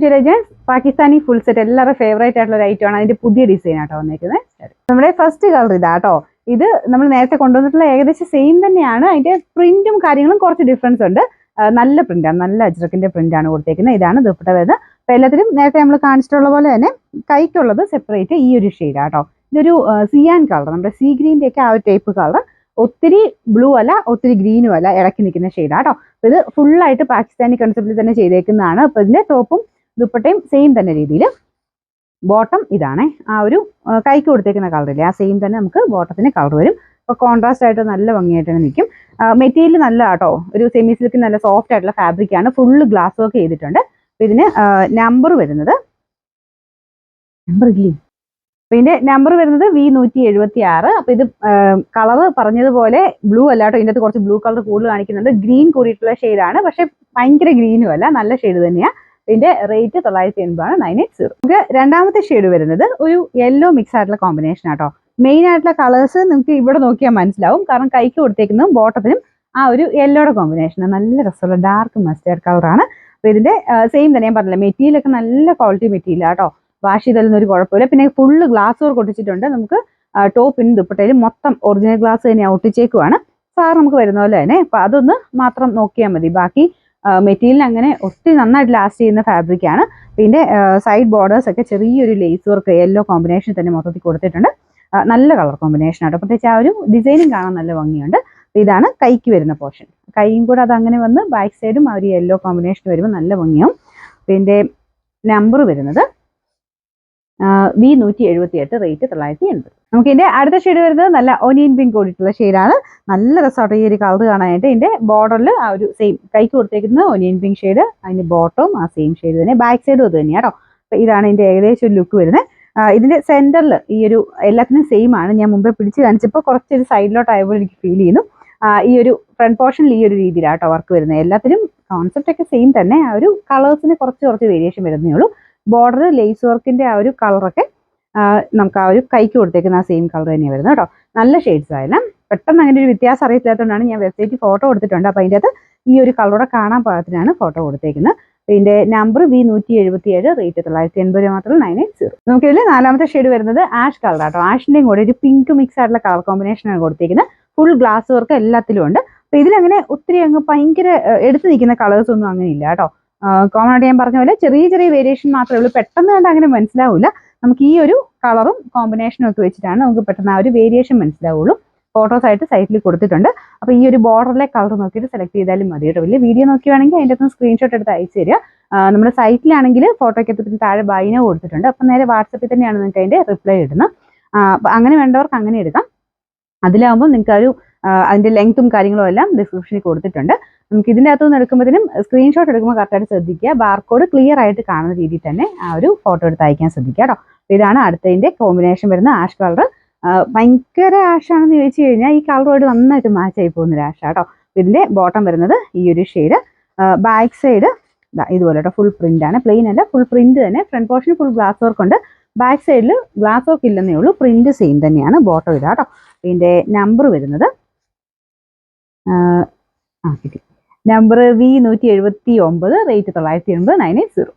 ഡിലൈജൻസ് Pakistani full set എല്ലാവരുടെ favourite ആയിട്ടുള്ള ഒരു ഐറ്റം ആണ്. അതിന്റെ പുതിയ ഡിസൈൻ ആട്ടോ വന്നിരിക്കുന്നത്. നമ്മുടെ ഫസ്റ്റ് കളർ ഇതാട്ടോ. ഇത് നമ്മൾ നേരത്തെ കൊണ്ടുവന്നിട്ടുള്ള ഏകദേശം സെയിം തന്നെയാണ്. അതിന്റെ പ്രിന്റും കാര്യങ്ങളും കുറച്ച് ഡിഫറൻസ് ഉണ്ട്. നല്ല പ്രിന്റാണ്, നല്ല അജ്രക്കിന്റെ പ്രിന്റ് ആണ് കൊടുത്തേക്കുന്നത്. ഇതാണ് ദുപ്പട്ട വരുന്നത്. അപ്പൊ എല്ലാത്തിലും നേരത്തെ നമ്മൾ കാണിച്ചിട്ടുള്ള പോലെ തന്നെ കൈക്കുള്ളത് സെപ്പറേറ്റ് ഈ ഒരു ഷെയ്ഡാട്ടോ. ഇതൊരു സിയാൻ കളർ, നമ്മുടെ സീ ഗ്രീൻ്റെ ഒക്കെ ആ ഒരു ടൈപ്പ് കളർ. ഒത്തിരി ബ്ലൂ അല്ല, ഒത്തിരി ഗ്രീനും അല്ല, ഇടയ്ക്ക് നിൽക്കുന്ന ഷെയ്ഡാട്ടോ. അപ്പൊ ഇത് ഫുള്ളായിട്ട് പാകിസ്ഥാനി കൺസെപ്റ്റിൽ തന്നെ ചെയ്തേക്കുന്നതാണ്. അപ്പൊ ഇതിന്റെ ടോപ്പും ദുപ്പട്ടയും സെയിം തന്നെ രീതിയിൽ. ബോട്ടം ഇതാണ് ആ ഒരു കൈക്ക് കൊടുത്തേക്കുന്ന കളറില്ലേ, ആ സെയിം തന്നെ നമുക്ക് ബോട്ടത്തിന് കളർ വരും. അപ്പോൾ കോൺട്രാസ്റ്റ് ആയിട്ട് നല്ല ഭംഗിയായിട്ട് തന്നെ നിൽക്കും. മെറ്റീരിയൽ നല്ല ആട്ടോ, ഒരു സെമി സിൽക്ക് നല്ല സോഫ്റ്റ് ആയിട്ടുള്ള ഫാബ്രിക് ആണ്. ഫുള്ള് ഗ്ലാസ് വർക്ക് ചെയ്തിട്ടുണ്ട്. അപ്പോൾ ഇതിന് നമ്പർ വരുന്നത് ഇതിന്റെ നമ്പർ വരുന്നത് V176. അപ്പോൾ ഇത് കളർ പറഞ്ഞതുപോലെ ബ്ലൂ അല്ലാട്ടോ, ഇതിൻ്റെ അകത്ത് കുറച്ച് ബ്ലൂ കളർ കൂടുതൽ കാണിക്കുന്നുണ്ട്. ഗ്രീൻ കൂടിയിട്ടുള്ള ഷെയ്ഡാണ്, പക്ഷെ ഭയങ്കര ഗ്രീനും അല്ല, നല്ല ഷെയ്ഡ് തന്നെയാണ്. ഇതിന്റെ റേറ്റ് 980 ആണ്, 980. നമുക്ക് രണ്ടാമത്തെ ഷെയ്ഡ് വരുന്നത് ഒരു യെല്ലോ മിക്സ് ആയിട്ടുള്ള കോമ്പിനേഷൻ ആട്ടോ. മെയിൻ ആയിട്ടുള്ള കളേഴ്സ് നിങ്ങൾക്ക് ഇവിടെ നോക്കിയാൽ മനസ്സിലാവും, കാരണം കൈക്ക് കൊടുത്തേക്കുന്നതും ബോട്ടത്തിനും ആ ഒരു യെല്ലോയുടെ കോമ്പിനേഷൻ നല്ല രസമുള്ള ഡാർക്ക് മസ്റ്റേർഡ് കളറാണ്. അപ്പോൾ ഇതിന്റെ സെയിം തന്നെ ഞാൻ പറഞ്ഞില്ല, മെറ്റീരിയലൊക്കെ നല്ല ക്വാളിറ്റി മെറ്റീരിയൽ ആട്ടോ. വാഷ് ചെയ്താലൊന്നും ഒരു കുഴപ്പമില്ല. പിന്നെ ഫുള്ള് ഗ്ലാസ് വർക്ക് ഒട്ടിച്ചിട്ടുണ്ട്. നമുക്ക് ടോപ്പിനും ദുപ്പട്ടയിലും മൊത്തം ഒറിജിനൽ ഗ്ലാസ് തന്നെ ഒട്ടിച്ചേക്കുവാണ്. സാർ നമുക്ക് വരുന്ന പോലെ തന്നെ. അപ്പം അതൊന്ന് മാത്രം നോക്കിയാൽ മതി. ബാക്കി മെറ്റീരിയൽ അങ്ങനെ ഒത്തിരി നന്നായിട്ട് ലാസ്റ്റ് ചെയ്യുന്ന ഫാബ്രിക് ആണ്. പിന്നെ സൈഡ് ബോർഡേഴ്സ് ഒക്കെ ചെറിയൊരു ലേസ് വർക്ക് യെല്ലോ കോമ്പിനേഷൻ തന്നെ മൊത്തത്തിൽ കൊടുത്തിട്ടുണ്ട്. നല്ല കളർ കോമ്പിനേഷൻ ആട്ടോ. പ്രത്യേകിച്ച് ആ ഒരു ഡിസൈനും കാണാൻ നല്ല ഭംഗിയുണ്ട്. ഇതാണ് കൈക്ക് വരുന്ന പോർഷൻ. കൈയും കൂടെ അത് അങ്ങനെ വന്ന് ബാക്ക് സൈഡും ആ ഒരു യെല്ലോ കോമ്പിനേഷൻ വരുമ്പോൾ നല്ല ഭംഗിയാവും. ഇതിൻ്റെ നമ്പർ വരുന്നത് V178, റേറ്റ് 980. നമുക്ക് ഇതിന്റെ അടുത്ത ഷെയ്ഡ് വരുന്നത് നല്ല ഒനിയൻ പിങ്ക് കൂടിയിട്ടുള്ള ഷെയ്ഡാണ്. നല്ല രസമായിട്ട് ഈ ഒരു കളർ കാണാനായിട്ട്. ഇതിന്റെ ബോർഡറിൽ ആ ഒരു സെയിം കൈക്ക് കൊടുത്തേക്കുന്ന ഒനിയൻ പിങ്ക് ഷെയ്ഡ്, അതിന്റെ ബോട്ടവും ആ സെയിം ഷെയ്ഡ് തന്നെ, ബാക്ക് സൈഡും അത് തന്നെയാണോ. അപ്പൊ ഇതാണ് ഇതിന്റെ ഏകദേശം ഒരു ലുക്ക് വരുന്നത്. ഇതിന്റെ സെന്ററിൽ ഈ ഒരു എല്ലാത്തിനും സെയിം ആണ്. ഞാൻ മുമ്പേ പിടിച്ച് കാണിച്ചപ്പോൾ കുറച്ചൊരു സൈഡിലോട്ട് ആയപ്പോൾ എനിക്ക് ഫീൽ ചെയ്യുന്നു. ഈ ഒരു ഫ്രണ്ട് പോർഷനിൽ ഈ ഒരു രീതിയിലാട്ടോ വർക്ക് വരുന്നത്. എല്ലാത്തിനും കോൺസെപ്റ്റ് ഒക്കെ സെയിം തന്നെ, ആ ഒരു കളേഴ്സിന് കുറച്ച് വേരിയേഷൻ വരുന്നേ ഉള്ളൂ. ബോർഡർ ലേസ് വർക്കിന്റെ ആ ഒരു കളറൊക്കെ നമുക്ക് ആ ഒരു കൈക്ക് കൊടുത്തേക്കുന്ന ആ സെയിം കളർ തന്നെയാണ് വരുന്നത് കേട്ടോ. നല്ല ഷെയ്ഡ്സ് ആയാലും പെട്ടെന്ന് അങ്ങനെ ഒരു വ്യത്യാസം അറിയത്തില്ലാത്തതുകൊണ്ടാണ് ഞാൻ വെബ്സൈറ്റിൽ ഫോട്ടോ കൊടുത്തിട്ടുണ്ട്. അപ്പോൾ അതിൻ്റെ അകത്ത് ഈ ഒരു കളറോടെ കാണാൻ പാകത്തിനാണ് ഫോട്ടോ കൊടുത്തേക്കുന്നത്. ഇതിന്റെ നമ്പർ V177, റേറ്റ് 980 മാത്രം, 980. നമുക്കിതിൽ നാലാമത്തെ ഷെയ്ഡ് വരുന്നത് ആഷ് കളർ ആട്ടോ. ആഷിന്റെയും കൂടെ ഒരു പിങ്ക് മിക്സ് ആയിട്ടുള്ള കളർ കോമ്പിനേഷനാണ് കൊടുത്തേക്കുന്നത്. ഫുൾ ഗ്ലാസ് വർക്ക് എല്ലാത്തിലും ഉണ്ട്. അപ്പോൾ ഇതിലങ്ങനെ ഒത്തിരി അങ്ങ് ഭയങ്കര എടുത്ത് നിൽക്കുന്ന കളേഴ്സ് ഒന്നും അങ്ങനെ ഇല്ല കേട്ടോ. കോമൺ ആയിട്ട് ഞാൻ പറഞ്ഞ പോലെ ചെറിയ വേരിയേഷൻ മാത്രമേ ഉള്ളൂ. പെട്ടെന്ന് കണ്ട് അങ്ങനെ മനസ്സിലാവില്ല. നമുക്ക് ഈ ഒരു കളറും കോമ്പിനേഷനും ഒക്കെ വെച്ചിട്ടാണ് നമുക്ക് പെട്ടെന്ന് ആ ഒരു വേരിയേഷൻ മനസ്സിലാവുള്ളൂ. ഫോട്ടോസ് ആയിട്ട് സൈറ്റിൽ കൊടുത്തിട്ടുണ്ട്. അപ്പോൾ ഈ ഒരു ബോർഡറിലെ കളർ നോക്കിയിട്ട് സെലക്ട് ചെയ്താലും മതി കേട്ടോ. വലിയ വീഡിയോ നോക്കിയാണെങ്കിൽ അതിൻ്റെ അകത്ത് സ്ക്രീൻഷോട്ട് എടുത്ത് അയച്ചു തരിക. നമ്മുടെ സൈറ്റിലാണെങ്കിൽ ഫോട്ടോയ്ക്ക് എത്തി താഴെ ബൈനോ കൊടുത്തിട്ടുണ്ട്. അപ്പം നേരെ വാട്സപ്പിൽ തന്നെയാണ് നിങ്ങൾക്ക് അതിൻ്റെ റിപ്ലൈ ഇടുന്നത്. അപ്പം അങ്ങനെ വേണ്ടവർക്ക് അങ്ങനെ എടുക്കാം. അതിലാവുമ്പോൾ നിങ്ങൾക്ക് ഒരു അതിൻ്റെ ലെങ്ത്തും കാര്യങ്ങളും എല്ലാം ഡിസ്ക്രിപ്ഷനിൽ കൊടുത്തിട്ടുണ്ട്. നമുക്ക് ഇതിൻ്റെ അകത്തുനിന്ന് എടുക്കുമ്പോഴത്തേനും സ്ക്രീൻഷോട്ട് എടുക്കുമ്പോൾ കറക്റ്റായിട്ട് ശ്രദ്ധിക്കുക. ബാർകോഡ് ക്ലിയർ ആയിട്ട് കാണുന്ന രീതിയിൽ തന്നെ ആ ഒരു ഫോട്ടോ എടുത്ത് അയക്കാൻ ശ്രദ്ധിക്കുക കേട്ടോ. ഇതാണ് അടുത്തതിൻ്റെ കോമ്പിനേഷൻ വരുന്ന ആഷ് കളർ. ഭയങ്കര ആഷാണെന്ന് ചോദിച്ചു കഴിഞ്ഞാൽ ഈ കളറുമായിട്ട് നന്നായിട്ട് മാച്ച് ആയി പോകുന്നൊരു ആഷാട്ടോ. ഇതിൻ്റെ ബോട്ടം വരുന്നത് ഈ ഒരു ഷെയ്ഡ്. ബാക്ക് സൈഡ് ഇതുപോലെ കേട്ടോ, ഫുൾ പ്രിന്റ് ആണ്, പ്ലെയിൻ അല്ല, ഫുൾ പ്രിന്റ് തന്നെ. Front portion full glass work ഉണ്ട്. ബാക്ക് സൈഡിൽ ഗ്ലാസ് വർക്ക് ഇല്ലെന്നേ ഉള്ളൂ, പ്രിന്റ് സെയിം തന്നെയാണ്. ബോട്ടം ഇതാ കേട്ടോ. ഇതിൻ്റെ നമ്പർ വരുന്നത് കിട്ടി. Number V179, rate 980, 980.